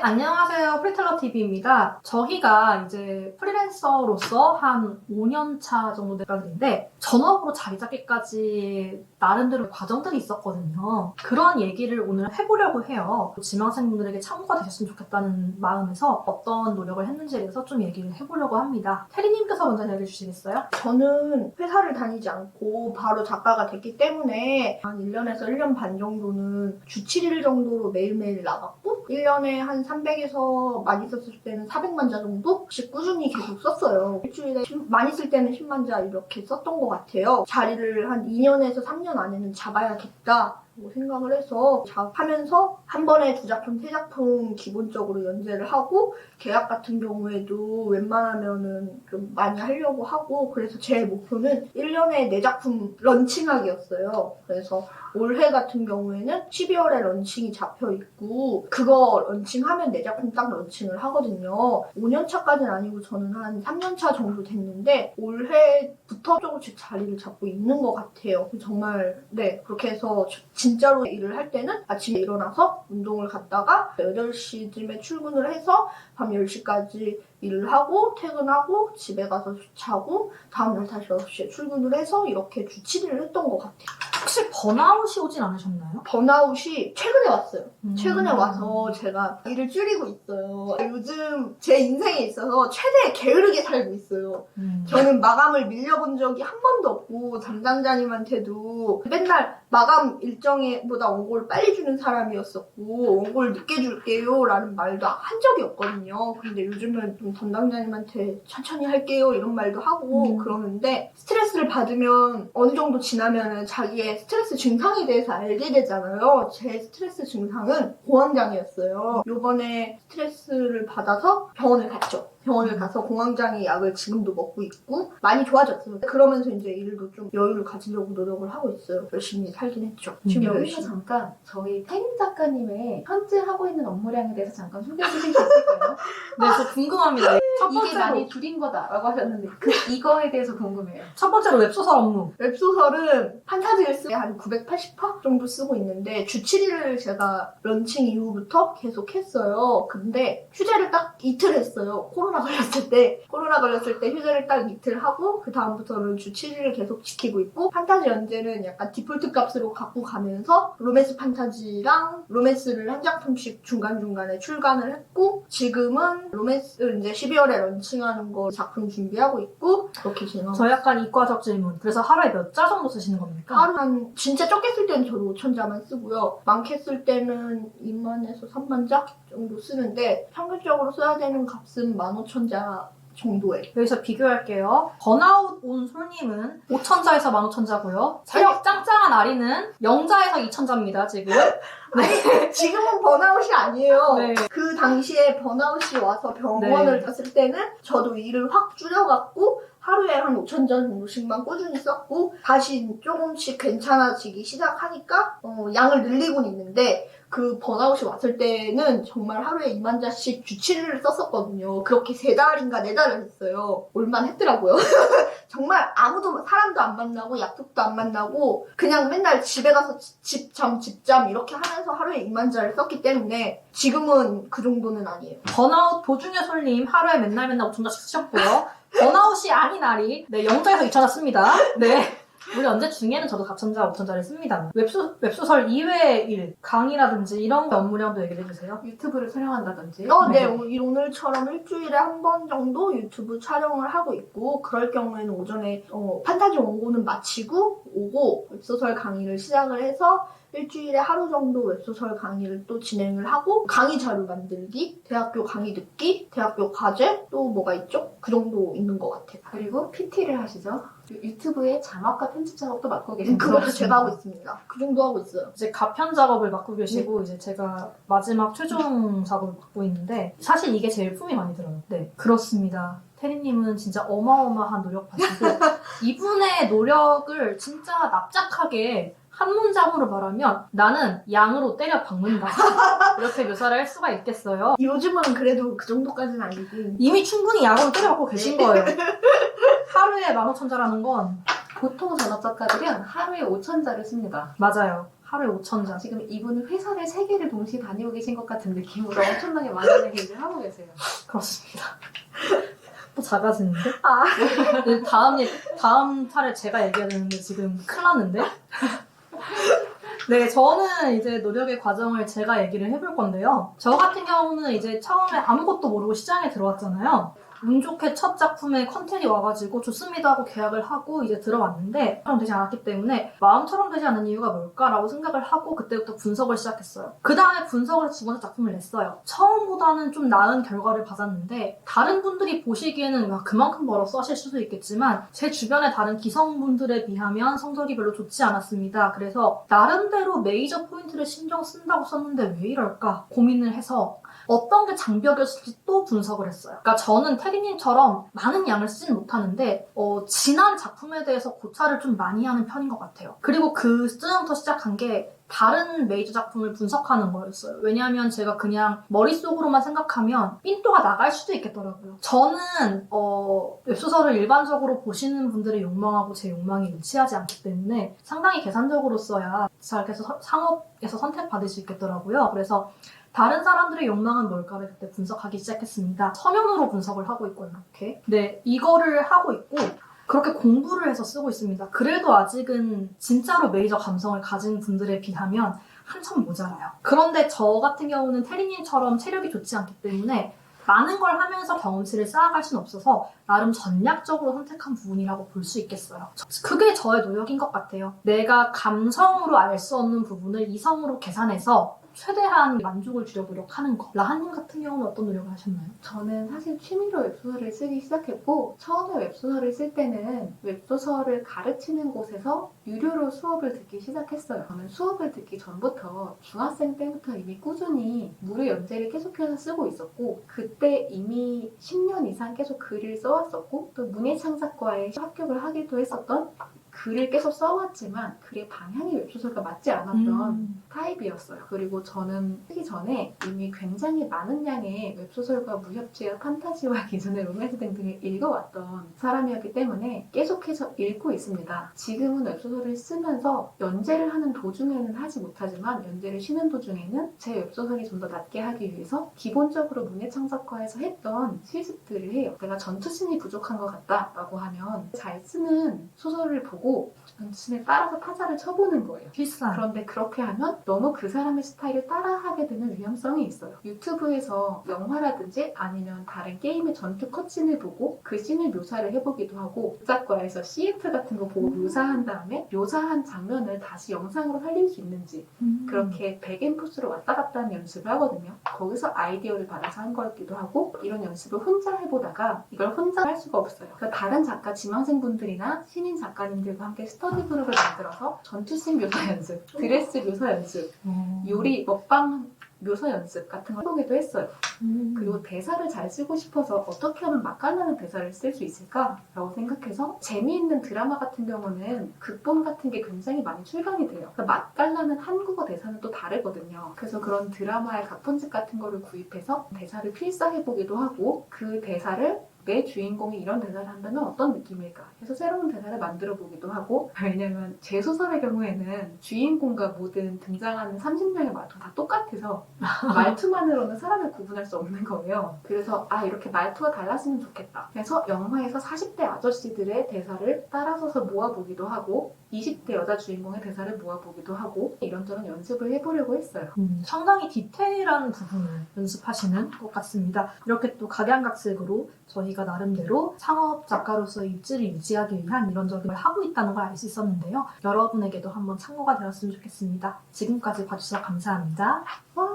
안녕하세요. 프리텔러TV입니다. 저희가 이제 프리랜서로서 한 5년차 정도 됐는데 전업으로 자리 잡기까지 나름대로 과정들이 있었거든요. 그런 얘기를 오늘 해보려고 해요. 지망생분들에게 참고가 되셨으면 좋겠다는 마음에서 어떤 노력을 했는지에 대해서 좀 얘기를 해보려고 합니다. 태리님께서 먼저 이야기해 주시겠어요? 저는 회사를 다니지 않고 바로 작가가 됐기 때문에 한 1년에서 1년 반 정도는 주 7일 정도로 매일매일 나갔고 1년에 한 300에서 많이 썼을 때는 400만 자 정도씩 꾸준히 계속 썼어요. 일주일에 많이 쓸 때는 10만 자 이렇게 썼던 것 같아요. 자리를 한 2년에서 3년 안에는 잡아야겠다 생각을 해서 작업하면서 한 번에 2작품, 3작품 기본적으로 연재를 하고 계약 같은 경우에도 웬만하면은 좀 많이 하려고 하고 그래서 제 목표는 1년에 4작품 런칭하기였어요. 그래서 올해 같은 경우에는 12월에 런칭이 잡혀있고 그거 런칭하면 4작품 딱 런칭을 하거든요. 5년차까지는 아니고 저는 한 3년차 정도 됐는데 올해부터 조금씩 자리를 잡고 있는 것 같아요. 정말 그렇게 해서 진짜로 일을 할 때는 아침에 일어나서 운동을 갔다가 8시쯤에 출근을 해서 밤 10시까지 일을 하고 퇴근하고 집에 가서 자고 다음날 다시 6시에 출근을 해서 이렇게 주 7일을 했던 것 같아요. 혹시 번아웃이 오진 않으셨나요? 번아웃이 최근에 왔어요. 최근에 와서 제가 일을 줄이고 있어요. 요즘 제 인생에 있어서 최대 게으르게 살고 있어요. 저는 마감을 밀려본 적이 한 번도 없고 담당자님한테도 맨날 마감 일정보다 원고를 빨리 주는 사람이었었고 원고를 늦게 줄게요 라는 말도 한 적이 없거든요. 근데 요즘은 좀 담당자님한테 천천히 할게요 이런 말도 하고 그러는데 스트레스를 받으면 어느 정도 지나면은 자기의 스트레스 증상에 대해서 알게 되잖아요. 제 스트레스 증상은 공황장애였어요. 요번에 스트레스를 받아서 병원을 갔죠. 병원을 가서 공황장애 약을 지금도 먹고 있고 많이 좋아졌어요. 그러면서 이제 일도 좀 여유를 가지려고 노력을 하고 있어요. 열심히 살긴 했죠. 지금 여기서 잠깐 저희 태림 작가님의 현재 하고 있는 업무량에 대해서 잠깐 소개해 주실 수 있을까요? 네, 저 궁금합니다. 첫 이게 번째로 많이 줄인 거다라고 하셨는데 이거에 대해서 궁금해요. 첫 번째로 웹소설 업무. 웹소설은 판타지를 쓰게 한 980화 정도 쓰고 있는데 주 7일을 제가 런칭 이후부터 계속 했어요. 근데 휴재를 딱 이틀 했어요. 코로나 걸렸을 때 휴재를 딱 이틀 하고 그 다음부터는 주 7일을 계속 지키고 있고 판타지 연재는 약간 디폴트 값으로 갖고 가면서 로맨스 판타지랑 로맨스를 한 작품씩 중간중간에 출간을 했고 지금은 로맨스 이제 12월에 런칭하는 거 작품 준비하고 있고 그렇게 진행하고 저 약간 이과적 질문. 그래서 하루에 몇 자 정도 쓰시는 겁니까? 하루 한 진짜 적게 쓸 때는 저도 5,000자만 쓰고요. 많게 쓸 때는 2만에서 3만 자 정도 쓰는데 평균적으로 써야 되는 값은 15,000자 정도예요. 여기서 비교할게요. 번아웃 온 솔님은 5,000자에서 15,000자고요. 체력 짱짱한 아리는 0자에서 2,000자입니다, 지금. 아니, 지금은 번아웃이 아니에요. 네. 그 당시에 번아웃이 와서 병원을 갔을 때는 저도 일을 확 줄여갖고 하루에 한 5,000자 정도씩만 꾸준히 썼고 다시 조금씩 괜찮아지기 시작하니까 양을 늘리곤 있는데 그 번아웃이 왔을 때는 정말 하루에 2만 자씩 주 7일을 썼었거든요. 그렇게 3달인가 4달을 했어요. 올만 했더라고요. 정말 아무도 사람도 안 만나고 약속도 안 만나고 그냥 맨날 집에 가서 집잠 이렇게 하면서 하루에 2만 자를 썼기 때문에 지금은 그 정도는 아니에요. 번아웃 도중에 솔님 하루에 맨날 5,000자씩 쓰셨고요. 번아웃이 아닌 아리 0자에서 2,000자 씁니다. 네. 우리 언제 중에는 저도 4,000자, 5,000자를 씁니다. 웹소설 이외의 일, 강의라든지 이런 업무량도 얘기를 해주세요. 유튜브를 촬영한다든지. 네. 오늘처럼 일주일에 한 번 정도 유튜브 촬영을 하고 있고 그럴 경우에는 오전에 판타지 원고는 마치고 오고 웹소설 강의를 시작을 해서 일주일에 하루 정도 웹소설 강의를 또 진행을 하고 강의 자료 만들기, 대학교 강의 듣기, 대학교 과제 또 뭐가 있죠? 그 정도 있는 것 같아요. 그리고 PT를 하시죠. 유튜브에 자막과 편집 작업도 맡고 계신가요? 그것도 제가 하고 있습니다. 그 정도 하고 있어요. 이제 가편 작업을 맡고 계시고 이제 제가 마지막 최종 작업을 맡고 있는데 사실 이게 제일 품이 많이 들어요. 네, 그렇습니다. 태리님은 진짜 어마어마한 노력하시고 이분의 노력을 진짜 납작하게 한 문장으로 말하면 나는 양으로 때려 박는다. 이렇게 묘사를 할 수가 있겠어요. 요즘은 그래도 그 정도까지는 아니고 이미 충분히 양으로 때려 박고 계신 거예요. 하루에 15,000자라는 건 보통 전업 작가들은 하루에 5,000자를 씁니다. 맞아요. 하루에 5,000자. 지금 이분은 회사를 3개를 동시에 다니고 계신 것 같은 느낌으로 엄청나게 많은 얘기를 하고 계세요. 그렇습니다. 또 작아지는데? 아. 네, 다음 차례 제가 얘기해야 되는데 지금 큰일 났는데? 네, 저는 이제 노력의 과정을 제가 얘기를 해볼 건데요. 저 같은 경우는 이제 처음에 아무것도 모르고 시장에 들어왔잖아요. 운 좋게 첫 작품에 컨텐이 와가지고 좋습니다 하고 계약을 하고 이제 들어왔는데 처럼 되지 않았기 때문에 마음처럼 되지 않는 이유가 뭘까라고 생각을 하고 그때부터 분석을 시작했어요. 그 다음에 분석을 해서 두 번째 작품을 냈어요. 처음보다는 좀 나은 결과를 받았는데 다른 분들이 보시기에는 와, 그만큼 벌었어 하실 수도 있겠지만 제 주변의 다른 기성분들에 비하면 성적이 별로 좋지 않았습니다. 그래서 나름대로 메이저 포인트를 신경 쓴다고 썼는데 왜 이럴까 고민을 해서 어떤 게 장벽이었을지 또 분석을 했어요. 그러니까 저는 테리님처럼 많은 양을 쓰진 못하는데 지난 작품에 대해서 고찰을 좀 많이 하는 편인 것 같아요. 그리고 그쯤부터 시작한 게 다른 메이저 작품을 분석하는 거였어요. 왜냐하면 제가 그냥 머릿속으로만 생각하면 삔또가 나갈 수도 있겠더라고요. 저는 웹소설을 일반적으로 보시는 분들의 욕망하고 제 욕망이 일치하지 않기 때문에 상당히 계산적으로 써야 잘 계속 상업에서 선택받을 수 있겠더라고요. 그래서 다른 사람들의 욕망은 뭘까를 그때 분석하기 시작했습니다. 서면으로 분석을 하고 있고요, 이렇게. 네, 이거를 하고 있고 그렇게 공부를 해서 쓰고 있습니다. 그래도 아직은 진짜로 메이저 감성을 가진 분들에 비하면 한참 모자라요. 그런데 저 같은 경우는 테리님처럼 체력이 좋지 않기 때문에 많은 걸 하면서 경험치를 쌓아갈 수는 없어서 나름 전략적으로 선택한 부분이라고 볼 수 있겠어요. 그게 저의 노력인 것 같아요. 내가 감성으로 알 수 없는 부분을 이성으로 계산해서 최대한 만족을 주려고 노력하는 거. 라한님 같은 경우는 어떤 노력을 하셨나요? 저는 사실 취미로 웹소설을 쓰기 시작했고 처음에 웹소설을 쓸 때는 웹소설을 가르치는 곳에서 유료로 수업을 듣기 시작했어요. 저는 수업을 듣기 전부터 중학생 때부터 이미 꾸준히 무료 연재를 계속해서 쓰고 있었고 그때 이미 10년 이상 계속 글을 써왔었고 또 문예창작과에 합격을 하기도 했었던 글을 계속 써왔지만 글의 방향이 웹소설과 맞지 않았던 타입이었어요. 그리고 저는 쓰기 전에 이미 굉장히 많은 양의 웹소설과 무협지와 판타지와 기존의 로맨스 등등을 읽어왔던 사람이었기 때문에 계속해서 읽고 있습니다. 지금은 웹소설을 쓰면서 연재를 하는 도중에는 하지 못하지만 연재를 쉬는 도중에는 제 웹소설이 좀 더 낫게 하기 위해서 기본적으로 문예창작과에서 했던 실습들을 해요. 내가 전투신이 부족한 것 같다라고 하면 잘 쓰는 소설을 보고 전투신에 따라서 타자를 쳐보는 거예요. 필살. 그런데 그렇게 하면 너무 그 사람의 스타일을 따라하게 되는 위험성이 있어요. 유튜브에서 영화라든지 아니면 다른 게임의 전투 컷신을 보고 그 씬을 묘사를 해보기도 하고 극작과에서 CF 같은 거 보고 묘사한 다음에 묘사한 장면을 다시 영상으로 살릴 수 있는지 그렇게 백앤포스로 왔다 갔다 하는 연습을 하거든요. 거기서 아이디어를 받아서 한 거였기도 하고 이런 연습을 혼자 해보다가 이걸 혼자 할 수가 없어요. 그래서 다른 작가 지망생분들이나 신인 작가님들과 함께 스터디 그룹을 만들어서 전투씬 묘사 연습, 드레스 묘사 연습, 요리, 먹방 묘사 연습 같은 걸 해보기도 했어요. 그리고 대사를 잘 쓰고 싶어서 어떻게 하면 맛깔나는 대사를 쓸 수 있을까라고 생각해서 재미있는 드라마 같은 경우는 극본 같은 게 굉장히 많이 출간이 돼요. 그러니까 맛깔나는 한국어 대사는 또 다르거든요. 그래서 그런 드라마의 각본집 같은 거를 구입해서 대사를 필사해보기도 하고 그 대사를 내 주인공이 이런 대사를 한다면 어떤 느낌일까 해서 새로운 대사를 만들어 보기도 하고 왜냐면 제 소설의 경우에는 주인공과 모든 등장하는 30명의 말투가 다 똑같아서 말투만으로는 사람을 구분할 수 없는 거예요. 그래서 이렇게 말투가 달랐으면 좋겠다. 그래서 영화에서 40대 아저씨들의 대사를 따라서서 모아보기도 하고 20대 여자 주인공의 대사를 모아보기도 하고 이런저런 연습을 해보려고 했어요. 상당히 디테일한 부분을 연습하시는 것 같습니다. 이렇게 또 각양각색으로 저희가 나름대로 상업 작가로서의 입지를 유지하기 위한 이런저런 걸 하고 있다는 걸 알 수 있었는데요. 여러분에게도 한번 참고가 되었으면 좋겠습니다. 지금까지 봐주셔서 감사합니다. 와